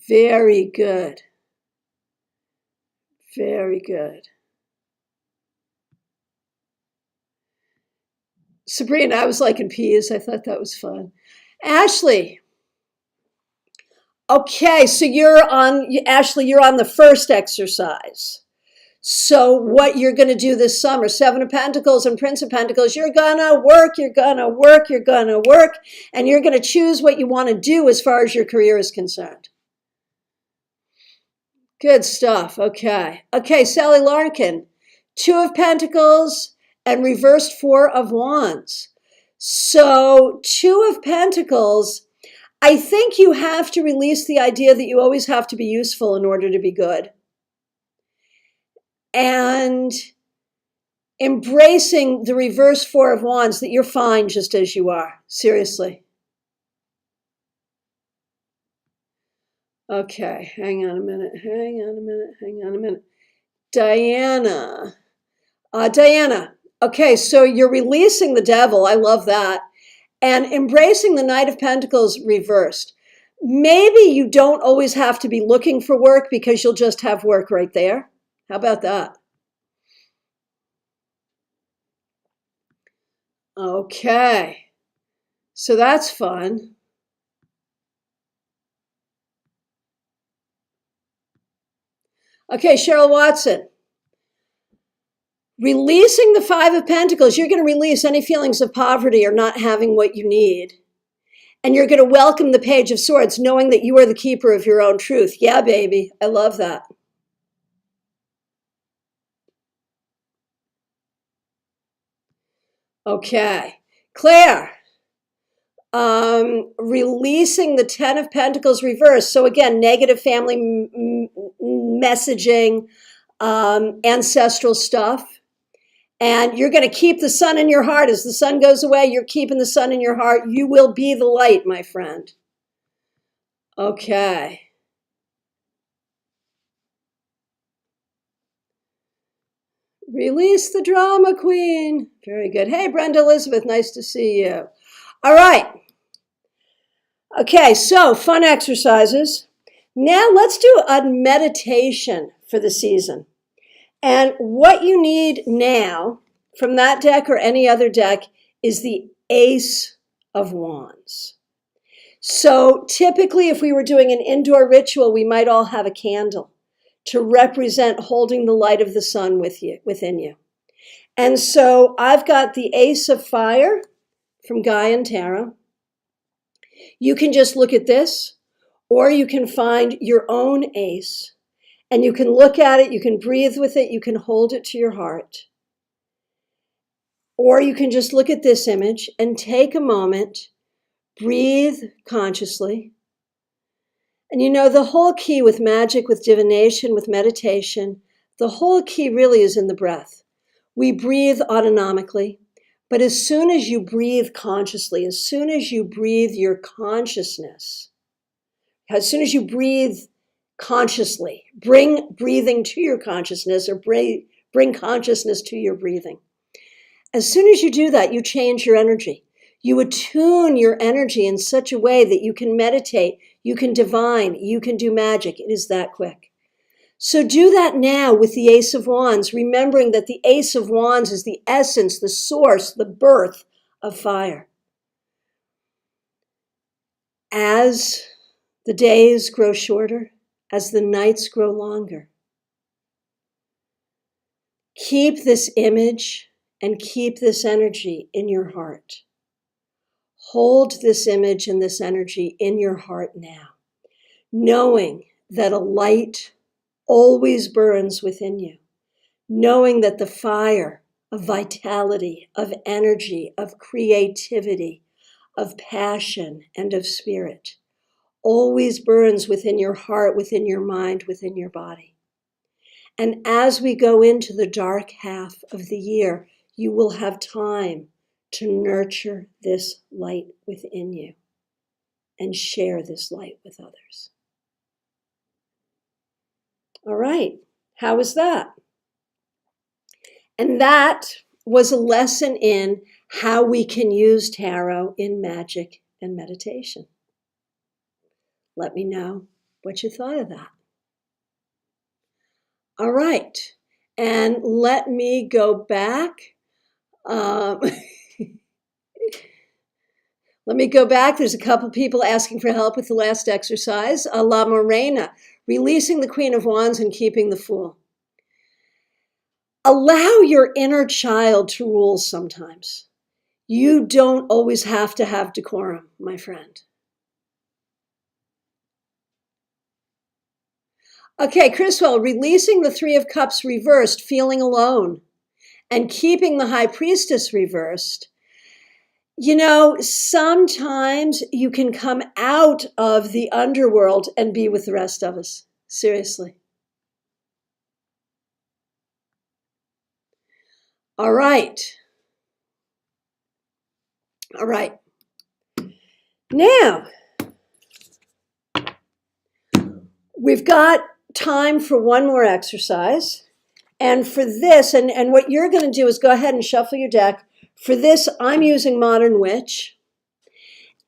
Very good. Very good. Sabrina, I was liking peas. I thought that was fun. Ashley. Okay, so you're on the first exercise. So what you're going to do this summer, Seven of Pentacles and Prince of Pentacles, you're going to work, and you're going to choose what you want to do as far as your career is concerned. Good stuff. Okay, Sally Larkin, Two of Pentacles and reversed Four of Wands. So Two of Pentacles, I think you have to release the idea that you always have to be useful in order to be good. And embracing the reverse Four of Wands, that you're fine just as you are. Seriously. Okay, hang on a minute. Diana. Diana, okay, so you're releasing the Devil. I love that. And embracing the Knight of Pentacles reversed. Maybe you don't always have to be looking for work because you'll just have work right there. How about that? Okay, so that's fun. Okay, Cheryl Watson. Releasing the Five of Pentacles, you're going to release any feelings of poverty or not having what you need. And you're going to welcome the Page of Swords, knowing that you are the keeper of your own truth. Yeah, baby, I love that. Okay, Claire. Releasing the Ten of Pentacles reversed. So again, negative family messaging, ancestral stuff. And you're going to keep the sun in your heart. As the sun goes away, you're keeping the sun in your heart. You will be the light, my friend. Okay. Release the drama queen. Very good. Hey, Brenda Elizabeth, nice to see you. All right. Okay, so fun exercises. Now let's do a meditation for the season. And what you need now from that deck or any other deck is the Ace of Wands. So typically, if we were doing an indoor ritual, we might all have a candle to represent holding the light of the sun within you. And so I've got the Ace of Fire from Guy and Tara. You can just look at this, or you can find your own ace, and you can look at it, you can breathe with it, you can hold it to your heart. Or you can just look at this image and take a moment, breathe consciously. And you know, the whole key with magic, with divination, with meditation, the whole key really is in the breath. We breathe autonomically, but as soon as you breathe consciously, as soon as you breathe your consciousness, as soon as you breathe consciously, bring breathing to your consciousness, or bring consciousness to your breathing. As soon as you do that, you change your energy. You attune your energy in such a way that you can meditate, you can divine, you can do magic. It is that quick. So do that now with the Ace of Wands, remembering that the Ace of Wands is the essence, the source, the birth of fire. As the days grow shorter, as the nights grow longer, keep this image and keep this energy in your heart. Hold this image and this energy in your heart now, knowing that a light always burns within you, knowing that the fire of vitality, of energy, of creativity, of passion, and of spirit always burns within your heart, within your mind, within your body. And as we go into the dark half of the year, you will have time to nurture this light within you and share this light with others. All right, how was that? And that was a lesson in how we can use tarot in magic and meditation. Let me know what you thought of that. All right, and let me go back. Let me go back. There's a couple people asking for help with the last exercise. La Morena, releasing the Queen of Wands and keeping the Fool. Allow your inner child to rule sometimes. You don't always have to have decorum, my friend. Okay, Chriswell, releasing the Three of Cups reversed, feeling alone, and keeping the High Priestess reversed. You know, sometimes you can come out of the underworld and be with the rest of us. Seriously. All right. All right. Now, we've got time for one more exercise. And for this, and what you're going to do is go ahead and shuffle your deck. For this, I'm using Modern Witch.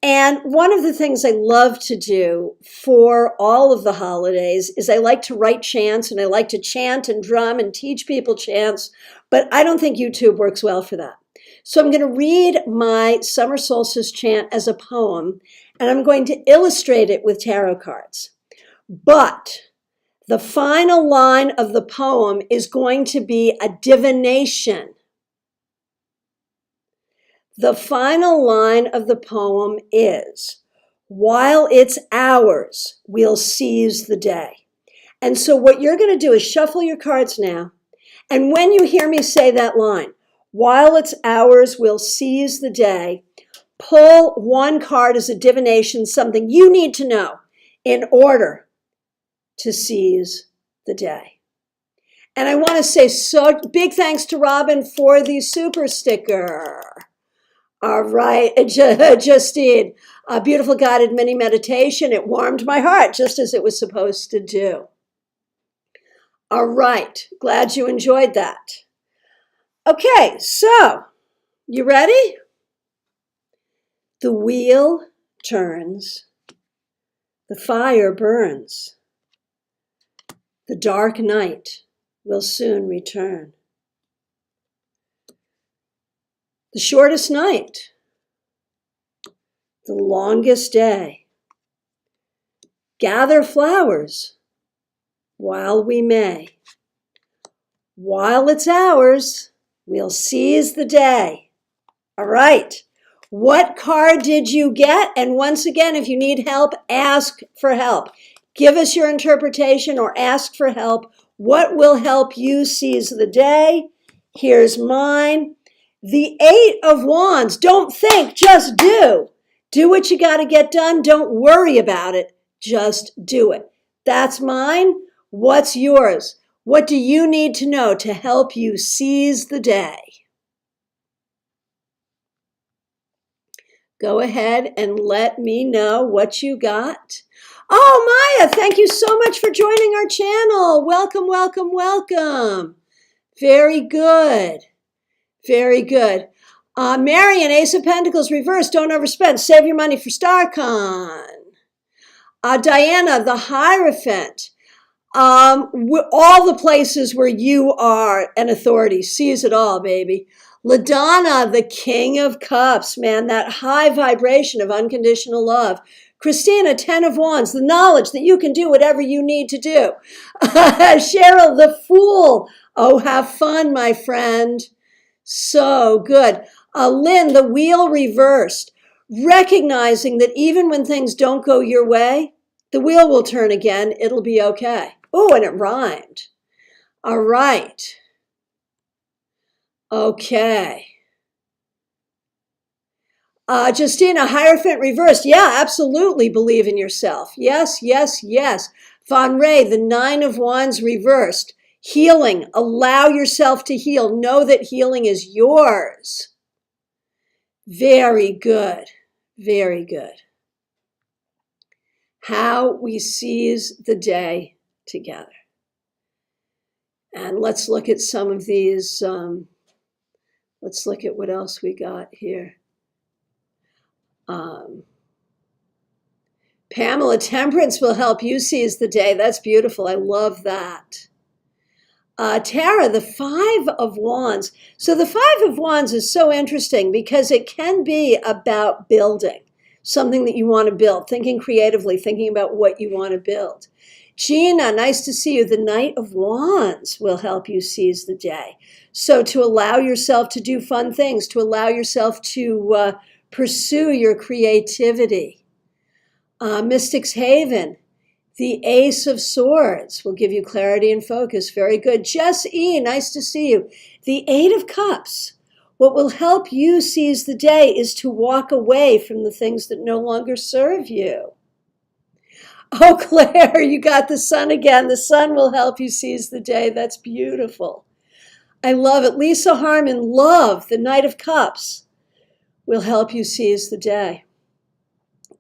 And one of the things I love to do for all of the holidays is I like to write chants, and I like to chant and drum and teach people chants, but I don't think YouTube works well for that. So I'm going to read my summer solstice chant as a poem, and I'm going to illustrate it with tarot cards. But the final line of the poem is going to be a divination. The final line of the poem is, while it's ours, we'll seize the day. And so what you're going to do is shuffle your cards now. And when you hear me say that line, while it's ours, we'll seize the day, pull one card as a divination, something you need to know in order to seize the day. And I want to say so big thanks to Robin for the super sticker. All right, Justine, a beautiful guided mini meditation. It warmed my heart just as it was supposed to do. All right, glad you enjoyed that. Okay, so you ready? The wheel turns, the fire burns, the dark night will soon return. The shortest night, the longest day. Gather flowers while we may. While it's ours, we'll seize the day. All right. What card did you get? And once again, if you need help, ask for help. Give us your interpretation or ask for help. What will help you seize the day? Here's mine. The Eight of Wands. Don't think, just do. Do what you got to get done. Don't worry about it. Just do it. That's mine. What's yours? What do you need to know to help you seize the day? Go ahead and let me know what you got. Oh, Maya, thank you so much for joining our channel. Welcome, welcome, welcome. Very good. Very good. Marion, Ace of Pentacles reversed. Don't overspend. Save your money for StarCon. Diana, the Hierophant. All the places where you are an authority. Seize it all, baby. LaDonna, the King of Cups, man, that high vibration of unconditional love. Christina, 10 of Wands, the knowledge that you can do whatever you need to do. Cheryl, the Fool. Oh, have fun, my friend. So good. Lynn, the Wheel reversed. Recognizing that even when things don't go your way, the wheel will turn again. It'll be okay. Oh, and it rhymed. All right. Okay. Justina, Hierophant reversed. Yeah, absolutely believe in yourself. Yes, yes, yes. Von Ray, the Nine of Wands reversed. Healing. Allow yourself to heal. Know that healing is yours. Very good. Very good. How we seize the day together. And let's look at some of these. Let's look at what else we got here. Pamela, Temperance will help you seize the day. That's beautiful. I love that. Tara, the Five of Wands. So the Five of Wands is so interesting because it can be about building something that you want to build, thinking creatively, thinking about what you want to build. Gina, nice to see you. The Knight of Wands will help you seize the day. So to allow yourself to do fun things, to allow yourself to pursue your creativity. Mystic's Haven, the Ace of Swords will give you clarity and focus. Very good. Jess E., nice to see you. The Eight of Cups. What will help you seize the day is to walk away from the things that no longer serve you. Oh, Claire, you got the Sun again. The Sun will help you seize the day. That's beautiful. I love it. Lisa Harmon, Love, the Knight of Cups, will help you seize the day.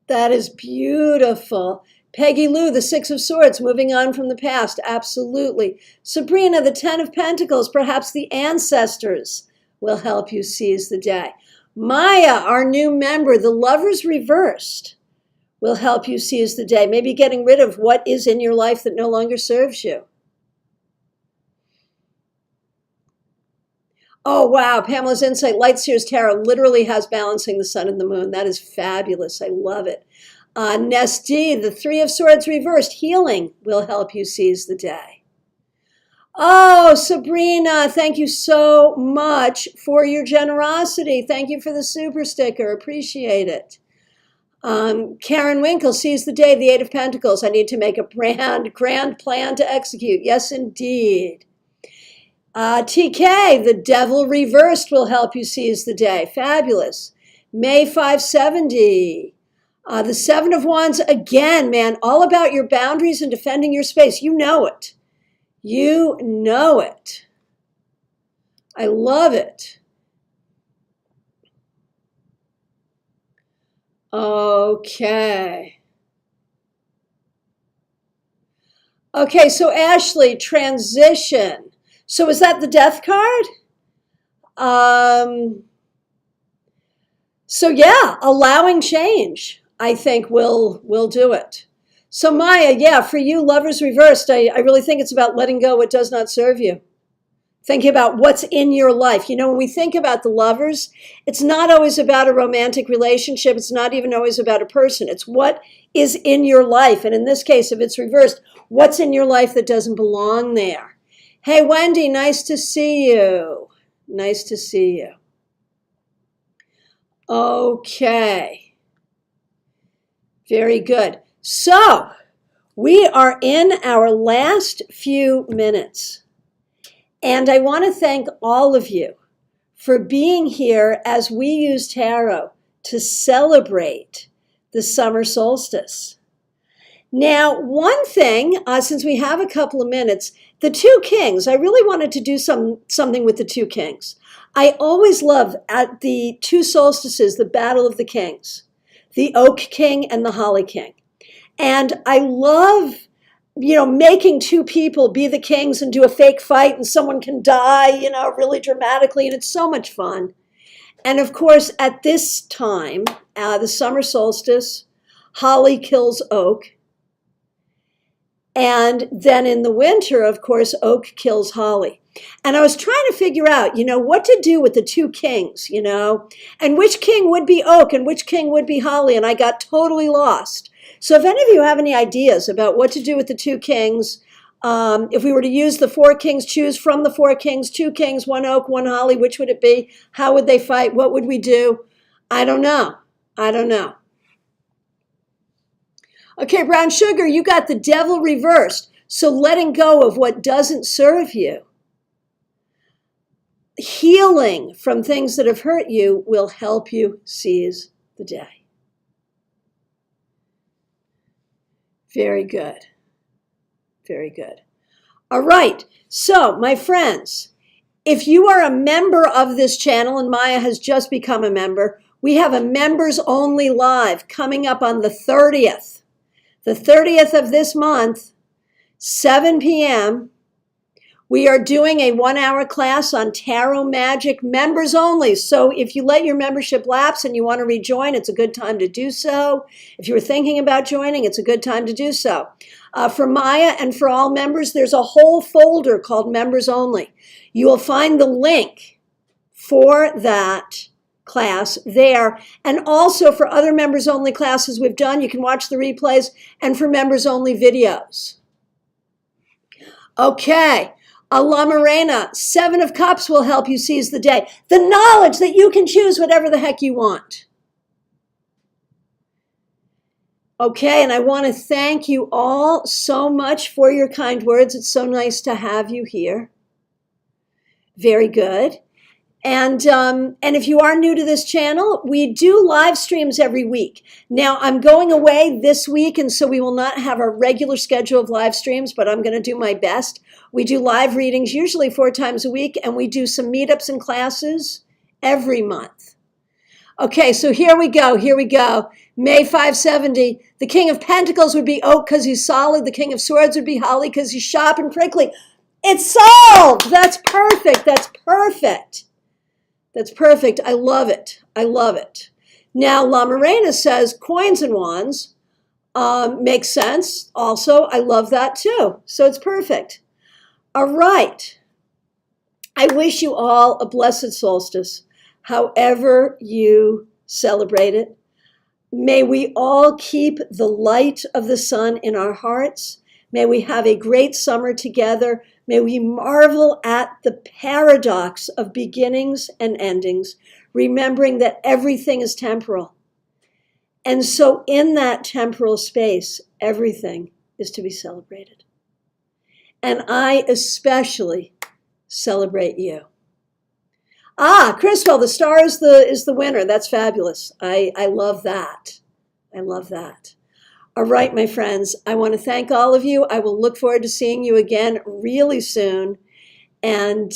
That is beautiful. Peggy Lou, the Six of Swords, moving on from the past. Absolutely. Sabrina, the Ten of Pentacles, perhaps the ancestors will help you seize the day. Maya, our new member, the Lovers reversed, will help you seize the day. Maybe getting rid of what is in your life that no longer serves you. Oh, wow. Pamela's Insight, Light Seers Tarot literally has balancing the sun and the moon. That is fabulous. I love it. Nesty, the Three of Swords reversed, Healing will help you seize the day. Oh, Sabrina, thank you so much for your generosity. Thank you for the super sticker. Appreciate it. Karen Winkle, seize the day, the Eight of Pentacles. I need to make a grand plan to execute. Yes, indeed. TK, the Devil reversed will help you seize the day. Fabulous. May 570. The Seven of Wands, again, man, all about your boundaries and defending your space. You know it. You know it. I love it. Okay. Okay, so Ashley, transition. So is that the Death card? So yeah, allowing change, I think will do it. So Maya, yeah, for you, Lovers reversed, I really think it's about letting go what does not serve you. Thinking about what's in your life. You know, when we think about the Lovers, it's not always about a romantic relationship. It's not even always about a person. It's what is in your life. And in this case, if it's reversed, what's in your life that doesn't belong there? Hey, Wendy, nice to see you. Nice to see you. Okay. Very good. So, we are in our last few minutes. And I want to thank all of you for being here as we use tarot to celebrate the summer solstice. Now, one thing, since we have a couple of minutes, the two kings, I really wanted to do something with the two kings. I always love at the two solstices, the battle of the kings, the oak king and the holly king. And I love, making two people be the kings and do a fake fight and someone can die, really dramatically. And it's so much fun. And of course, at this time, the summer solstice, holly kills oak. And then in the winter, of course, oak kills holly. And I was trying to figure out, what to do with the two kings, and which king would be oak and which king would be holly. And I got totally lost. So if any of you have any ideas about what to do with the two kings, if we were to use the four kings, choose from the four kings, two kings, one oak, one holly, which would it be? How would they fight? What would we do? I don't know. Okay, brown sugar, you got the devil reversed. So letting go of what doesn't serve you, healing from things that have hurt you will help you seize the day. Very good. Very good. All right. So, my friends, if you are a member of this channel, and Maya has just become a member, we have a members only live coming up on the 30th. The 30th of this month, 7 p.m., we are doing a 1-hour class on tarot magic, members only. So if you let your membership lapse and you want to rejoin, it's a good time to do so. If you were thinking about joining, it's a good time to do so. For Maya and for all members, there's a whole folder called Members Only. You will find the link for that class there. And also for other members only classes we've done, you can watch the replays, and for members only videos. Okay. La Morena, 7 of Cups will help you seize the day. The knowledge that you can choose whatever the heck you want. Okay, and I want to thank you all so much for your kind words. It's so nice to have you here. Very good. And if you are new to this channel, we do live streams every week. Now, I'm going away this week, and so we will not have our regular schedule of live streams, but I'm going to do my best. We do live readings usually 4 times a week, and we do some meetups and classes every month. Okay, so here we go. May 570. The King of Pentacles would be oak because he's solid. The King of Swords would be holly because he's sharp and prickly. It's solved. That's perfect. That's perfect. I love it. Now, La Morena says coins and wands makes sense. Also, I love that too. So it's perfect. All right. I wish you all a blessed solstice, however you celebrate it. May we all keep the light of the sun in our hearts. May we have a great summer together. May we marvel at the paradox of beginnings and endings, remembering that everything is temporal. And so in that temporal space, everything is to be celebrated. And I especially celebrate you. Criswell, the star is the winner. That's fabulous. I love that. All right, my friends, I want to thank all of you. I will look forward to seeing you again really soon. And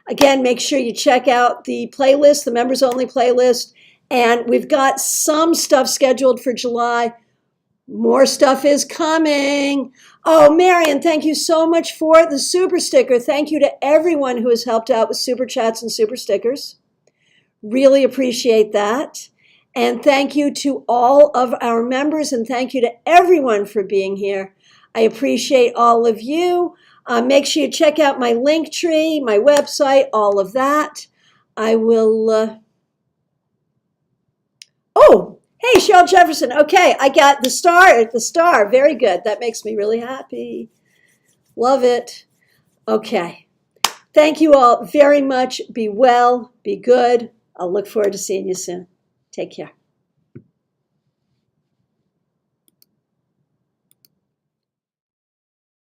again, make sure you check out the playlist, the members only playlist. And we've got some stuff scheduled for July. More stuff is coming. Oh, Marion, thank you so much for the super sticker. Thank you to everyone who has helped out with super chats and super stickers. Really appreciate that. And thank you to all of our members, and thank you to everyone for being here. I appreciate all of you. Make sure you check out my link tree, my website, all of that. I will... Oh, hey, Cheryl Jefferson. Okay, I got the star. Very good. That makes me really happy. Love it. Okay. Thank you all very much. Be well. Be good. I'll look forward to seeing you soon. Take care.